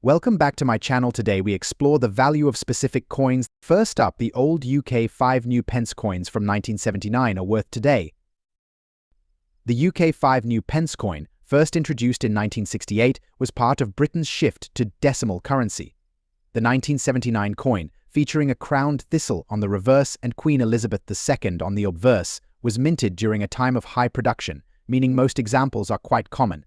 Welcome back to my channel. Today we explore the value of specific coins. First up, the old UK 5 new pence coins from 1979 are worth today. The UK 5 new pence coin, first introduced in 1968, was part of Britain's shift to decimal currency. The 1979 coin, featuring a crowned thistle on the reverse and Queen Elizabeth II on the obverse, was minted during a time of high production, meaning most examples are quite common.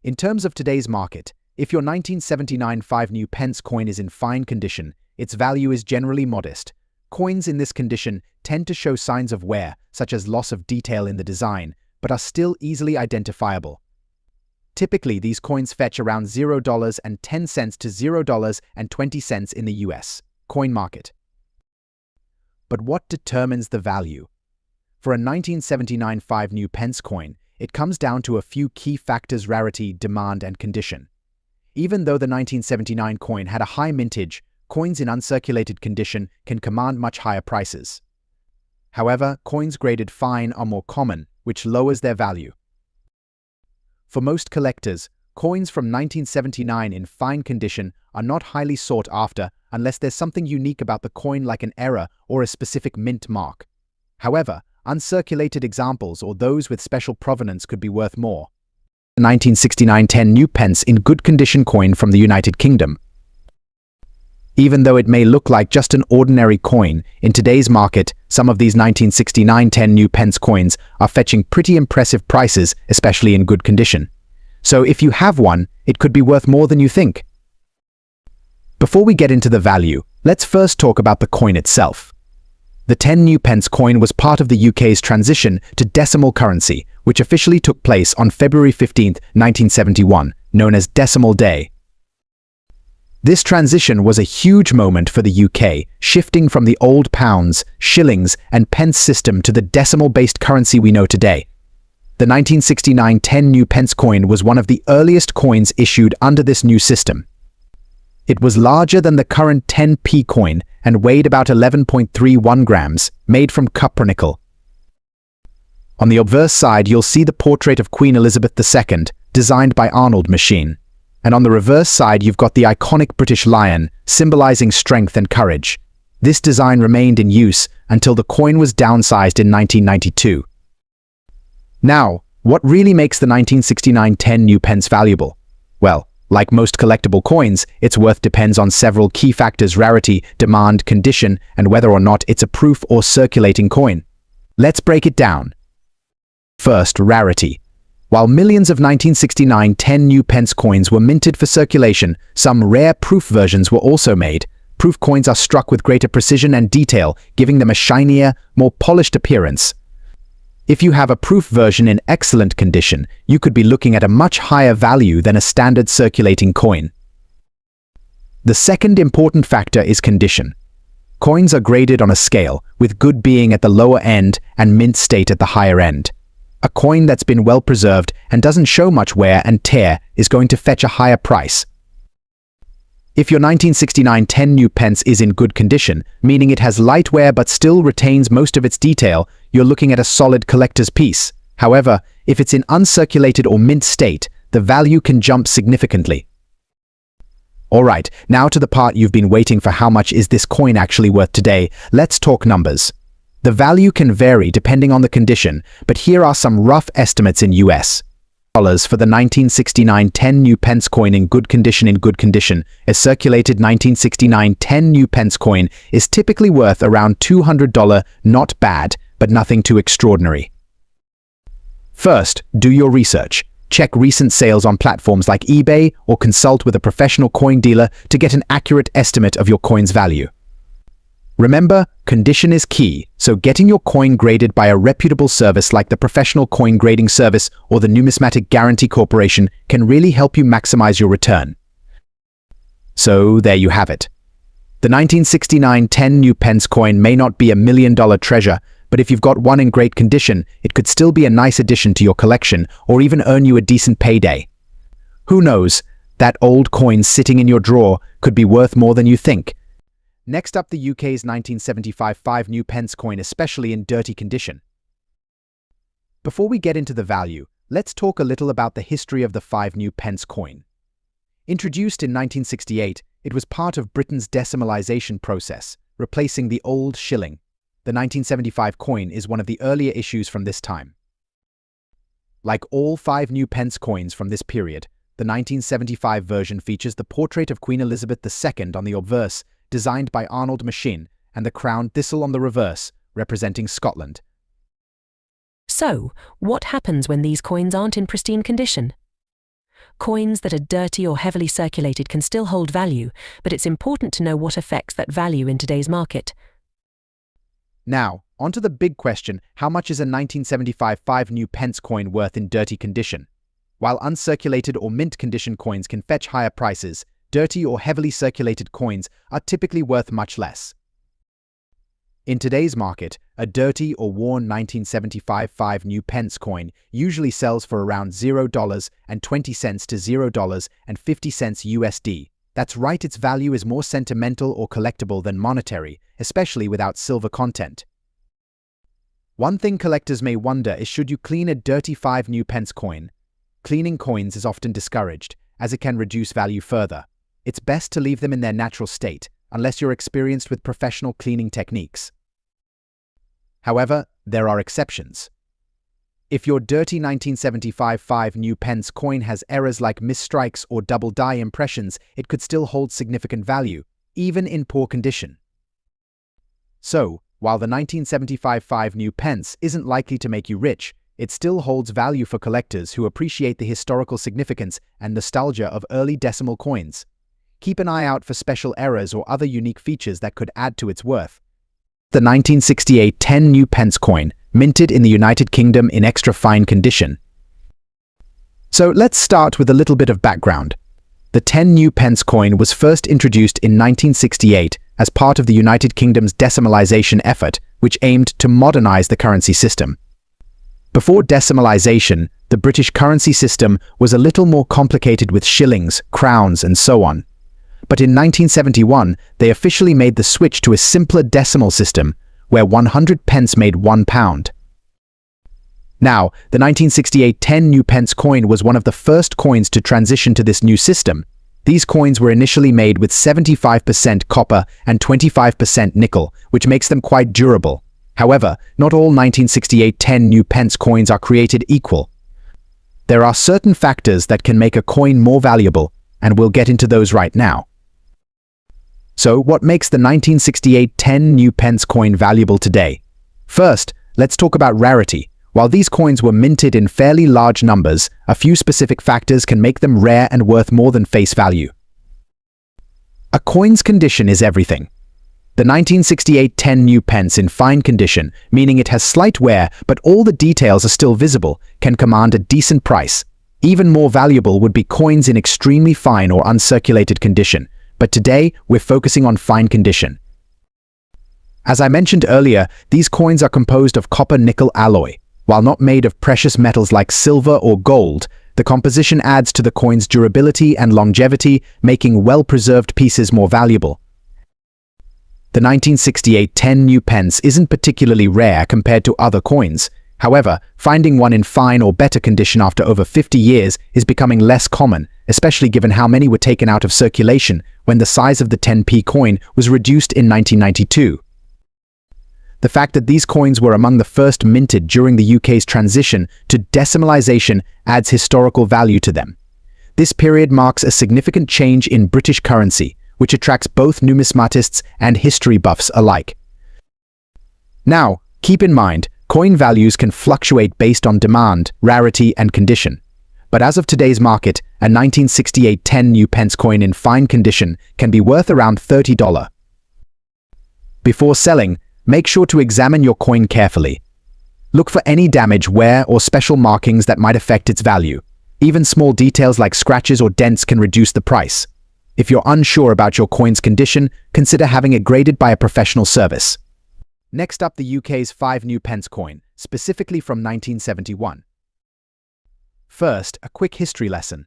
In terms of today's market, if your 1979 5 new pence coin is in fine condition, its value is generally modest. Coins in this condition tend to show signs of wear, such as loss of detail in the design, but are still easily identifiable. Typically, these coins fetch around $0.10 to $0.20 in the US coin market. But what determines the value? For a 1979 5 new pence coin, it comes down to a few key factors: rarity, demand, and condition. Even though the 1979 coin had a high mintage, coins in uncirculated condition can command much higher prices. However, coins graded fine are more common, which lowers their value. For most collectors, coins from 1979 in fine condition are not highly sought after unless there's something unique about the coin, like an error or a specific mint mark. However, uncirculated examples or those with special provenance could be worth more. 1969 10 new pence in good condition coin from the United Kingdom. Even though it may look like just an ordinary coin, in today's market, some of these 1969 10 new pence coins are fetching pretty impressive prices, especially in good condition. So if you have one, it could be worth more than you think. Before we get into the value, let's first talk about the coin itself. The 10 new pence coin was part of the UK's transition to decimal currency, which officially took place on February 15, 1971, known as Decimal Day. This transition was a huge moment for the UK, shifting from the old pounds, shillings, and pence system to the decimal-based currency we know today. The 1969 10 new pence coin was one of the earliest coins issued under this new system. It was larger than the current 10p coin and weighed about 11.31 grams, made from copper nickel. On the obverse side, you'll see the portrait of Queen Elizabeth II, designed by Arnold Machine. And on the reverse side, you've got the iconic British lion, symbolizing strength and courage. This design remained in use until the coin was downsized in 1992. Now, what really makes the 1969 10 new pence valuable? Well, like most collectible coins, its worth depends on several key factors: rarity, demand, condition, and whether or not it's a proof or circulating coin. Let's break it down. First, rarity. While millions of 1969 10 new pence coins were minted for circulation, some rare proof versions were also made. Proof coins are struck with greater precision and detail, giving them a shinier, more polished appearance. If you have a proof version in excellent condition, you could be looking at a much higher value than a standard circulating coin. The second important factor is condition. Coins are graded on a scale, with good being at the lower end and mint state at the higher end. A coin that's been well preserved and doesn't show much wear and tear is going to fetch a higher price. If your 1969 10 new pence is in good condition, meaning it has light wear but still retains most of its detail, you're looking at a solid collector's piece. However, if it's in uncirculated or mint state, the value can jump significantly. Alright, now to the part you've been waiting for: how much is this coin actually worth today? Let's talk numbers. The value can vary depending on the condition, but here are some rough estimates in US dollars for the 1969 10 new pence coin in good condition. In good condition, a circulated 1969 10 new pence coin is typically worth around $200. Not bad, but nothing too extraordinary. First, do your research. Check recent sales on platforms like eBay or consult with a professional coin dealer to get an accurate estimate of your coin's value. Remember, condition is key, so getting your coin graded by a reputable service like the Professional Coin Grading Service or the Numismatic Guarantee Corporation can really help you maximize your return. So there you have it. The 1969 10 new pence coin may not be a $1 million treasure, but if you've got one in great condition, it could still be a nice addition to your collection or even earn you a decent payday. Who knows, that old coin sitting in your drawer could be worth more than you think. Next up, the UK's 1975 5 new pence coin, especially in dirty condition. Before we get into the value, let's talk a little about the history of the 5 new pence coin. Introduced in 1968, it was part of Britain's decimalisation process, replacing the old shilling. The 1975 coin is one of the earlier issues from this time. Like all 5 new pence coins from this period, the 1975 version features the portrait of Queen Elizabeth II on the obverse, designed by Arnold Machin, and the crowned thistle on the reverse, representing Scotland. So, what happens when these coins aren't in pristine condition? Coins that are dirty or heavily circulated can still hold value, but it's important to know what affects that value in today's market. Now, onto the big question: how much is a 1975 5 new pence coin worth in dirty condition? While uncirculated or mint condition coins can fetch higher prices, dirty or heavily circulated coins are typically worth much less. In today's market, a dirty or worn 1975 5 new pence coin usually sells for around $0.20 to $0.50 USD. That's right, its value is more sentimental or collectible than monetary, especially without silver content. One thing collectors may wonder is, should you clean a dirty 5 new pence coin? Cleaning coins is often discouraged, as it can reduce value further. It's best to leave them in their natural state, unless you're experienced with professional cleaning techniques. However, there are exceptions. If your dirty 1975 5 new pence coin has errors like misstrikes or double die impressions, it could still hold significant value, even in poor condition. So, while the 1975 5 new pence isn't likely to make you rich, it still holds value for collectors who appreciate the historical significance and nostalgia of early decimal coins. Keep an eye out for special errors or other unique features that could add to its worth. The 1968 10 new pence coin, minted in the United Kingdom in extra fine condition. So let's start with a little bit of background. The 10 new pence coin was first introduced in 1968 as part of the United Kingdom's decimalisation effort, which aimed to modernise the currency system. Before decimalisation, the British currency system was a little more complicated with shillings, crowns, and so on. But in 1971, they officially made the switch to a simpler decimal system, where 100 pence made £1. Now, the 1968 10 new pence coin was one of the first coins to transition to this new system. These coins were initially made with 75% copper and 25% nickel, which makes them quite durable. However, not all 1968 10 new pence coins are created equal. There are certain factors that can make a coin more valuable, and we'll get into those right now. So, what makes the 1968 10 new pence coin valuable today? First, let's talk about rarity. While these coins were minted in fairly large numbers, a few specific factors can make them rare and worth more than face value. A coin's condition is everything. The 1968 10 new pence in fine condition, meaning it has slight wear but all the details are still visible, can command a decent price. Even more valuable would be coins in extremely fine or uncirculated condition, but today we're focusing on fine condition. As I mentioned earlier, these coins are composed of copper-nickel alloy. While not made of precious metals like silver or gold, the composition adds to the coin's durability and longevity, making well-preserved pieces more valuable. The 1968 10 new pence isn't particularly rare compared to other coins. However, finding one in fine or better condition after over 50 years is becoming less common, especially given how many were taken out of circulation when the size of the 10p coin was reduced in 1992. The fact that these coins were among the first minted during the UK's transition to decimalisation adds historical value to them. This period marks a significant change in British currency, which attracts both numismatists and history buffs alike. Now, keep in mind, coin values can fluctuate based on demand, rarity, and condition. But as of today's market, a 1968 10 new pence coin in fine condition can be worth around $30. Before selling, make sure to examine your coin carefully. Look for any damage, wear, or special markings that might affect its value. Even small details like scratches or dents can reduce the price. If you're unsure about your coin's condition, consider having it graded by a professional service. Next up, the UK's 5 new pence coin, specifically from 1971. First, a quick history lesson.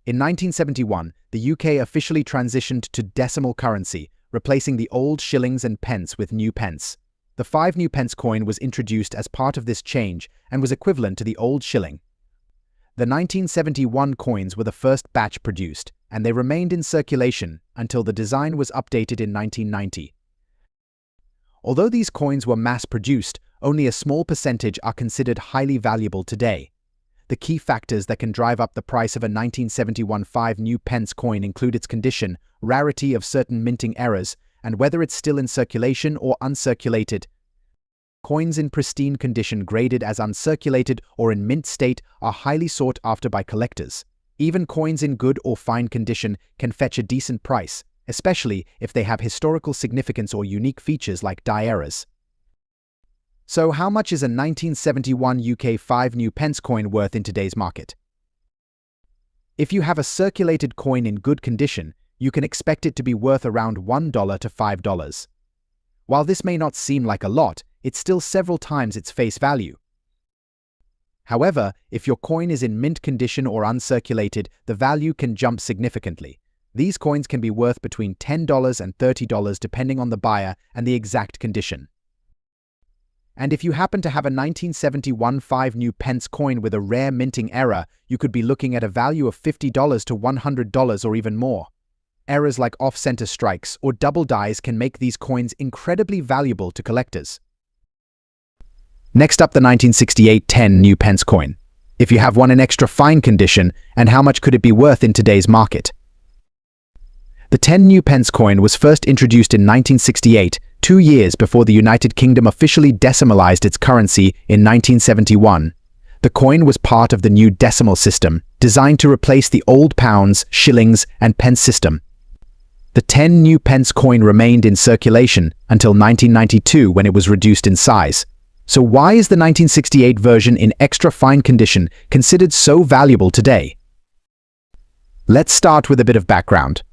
In 1971, the UK officially transitioned to decimal currency, replacing the old shillings and pence with new pence. The 5 new pence coin was introduced as part of this change and was equivalent to the old shilling. The 1971 coins were the first batch produced. and they remained in circulation until the design was updated in 1990. Although these coins were mass-produced, only a small percentage are considered highly valuable today. The key factors that can drive up the price of a 1971 5 new pence coin include its condition, rarity of certain minting errors, and whether it's still in circulation or uncirculated. Coins in pristine condition graded as uncirculated or in mint state are highly sought after by collectors. Even coins in good or fine condition can fetch a decent price, especially if they have historical significance or unique features like die errors. So how much is a 1971 UK 5 new pence coin worth in today's market? If you have a circulated coin in good condition, you can expect it to be worth around $1 to $5. While this may not seem like a lot, it's still several times its face value. However, if your coin is in mint condition or uncirculated, the value can jump significantly. These coins can be worth between $10 and $30 depending on the buyer and the exact condition. And if you happen to have a 1971 5 new pence coin with a rare minting error, you could be looking at a value of $50 to $100 or even more. Errors like off-center strikes or double dies can make these coins incredibly valuable to collectors. Next up, the 1968 10 new pence coin. If you have one in extra fine condition, and how much could it be worth in today's market? The 10 new pence coin was first introduced in 1968, 2 years before the United Kingdom officially decimalized its currency in 1971. The coin was part of the new decimal system, designed to replace the old pounds, shillings, and pence system. The 10 new pence coin remained in circulation until 1992 when it was reduced in size. So why is the 1968 version in extra fine condition considered so valuable today? Let's start with a bit of background.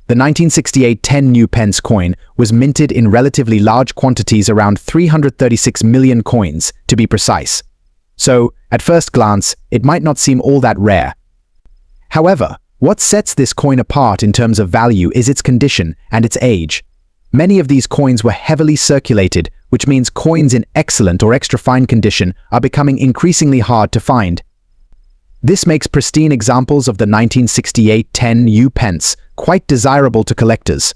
The 1968 10 new pence coin was minted in relatively large quantities, around 336 million coins, to be precise. So, at first glance, it might not seem all that rare. However, what sets this coin apart in terms of value is its condition and its age. Many of these coins were heavily circulated, which means coins in excellent or extra fine condition are becoming increasingly hard to find. This makes pristine examples of the 1968 10 new pence quite desirable to collectors.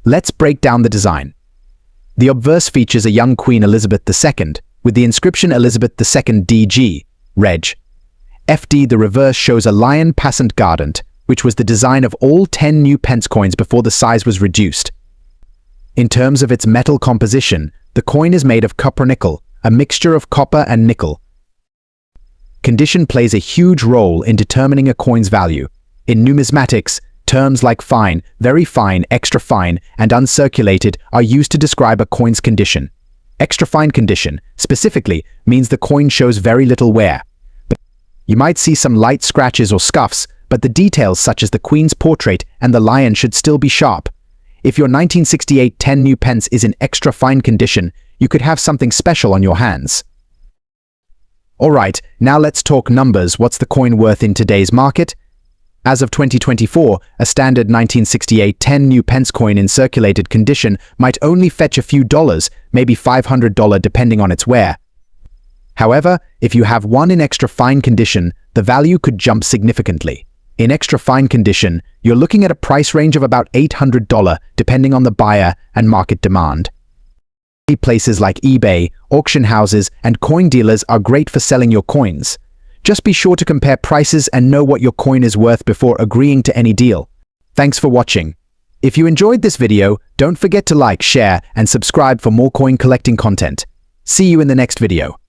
Let's break down the design. The obverse features a young Queen Elizabeth II, with the inscription Elizabeth II DG, Reg. FD. The reverse shows a lion passant guardant, which was the design of all 10 new pence coins before the size was reduced. In terms of its metal composition, the coin is made of copper-nickel, a mixture of copper and nickel. Condition plays a huge role in determining a coin's value. In numismatics, terms like fine, very fine, extra fine, and uncirculated are used to describe a coin's condition. Extra fine condition, specifically, means the coin shows very little wear. You might see some light scratches or scuffs, but the details such as the Queen's portrait and the lion should still be sharp. If your 1968 10 new pence is in extra fine condition, you could have something special on your hands. Alright, now let's talk numbers. What's the coin worth in today's market? As of 2024, a standard 1968 10 new pence coin in circulated condition might only fetch a few dollars, maybe $500 depending on its wear. However, if you have one in extra fine condition, the value could jump significantly. In extra fine condition, you're looking at a price range of about $800 depending on the buyer and market demand. Places like eBay, auction houses, and coin dealers are great for selling your coins. Just be sure to compare prices and know what your coin is worth before agreeing to any deal. Thanks for watching. If you enjoyed this video, don't forget to like, share, and subscribe for more coin collecting content. See you in the next video.